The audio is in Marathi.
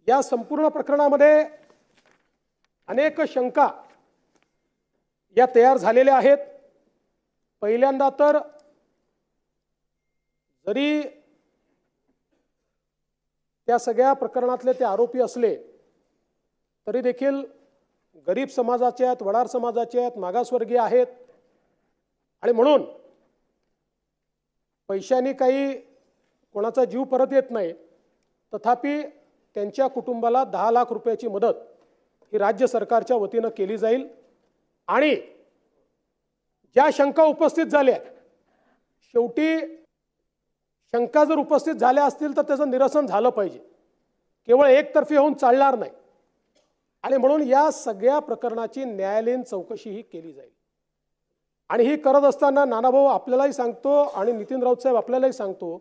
या संपूर्ण प्रकरणामध्ये अनेक शंका या तयार झालेल्या आहेत। पहिल्यांदा तर जरी त्या सगळ्या प्रकरणातले ते आरोपी असले तरी देखील गरीब समाजाचे आहेत, वडार समाजाचे आहेत, मागासवर्गीय आहेत आणि म्हणून पैशांनी काही कोणाचा जीव परत येत नाही। तथापि त्यांच्या कुटुंबाला 10 लाख रुपयाची मदत ही राज्य सरकारच्या वतीने केली जाईल। आणि ज्या शंका उपस्थित झाल्या, शेवटी शंका जर उपस्थित झाल्या असतील तर त्याचं निरसन झालं पाहिजे, केवळ एकतर्फी होऊन चालणार नाही। आणि म्हणून या सगळ्या प्रकरणाची न्यायालयीन चौकशी ही केली जाईल। आणि ही करत असताना नानाभाऊ आपल्यालाही सांगतो आणि नितीन राऊत साहेब आपल्यालाही सांगतो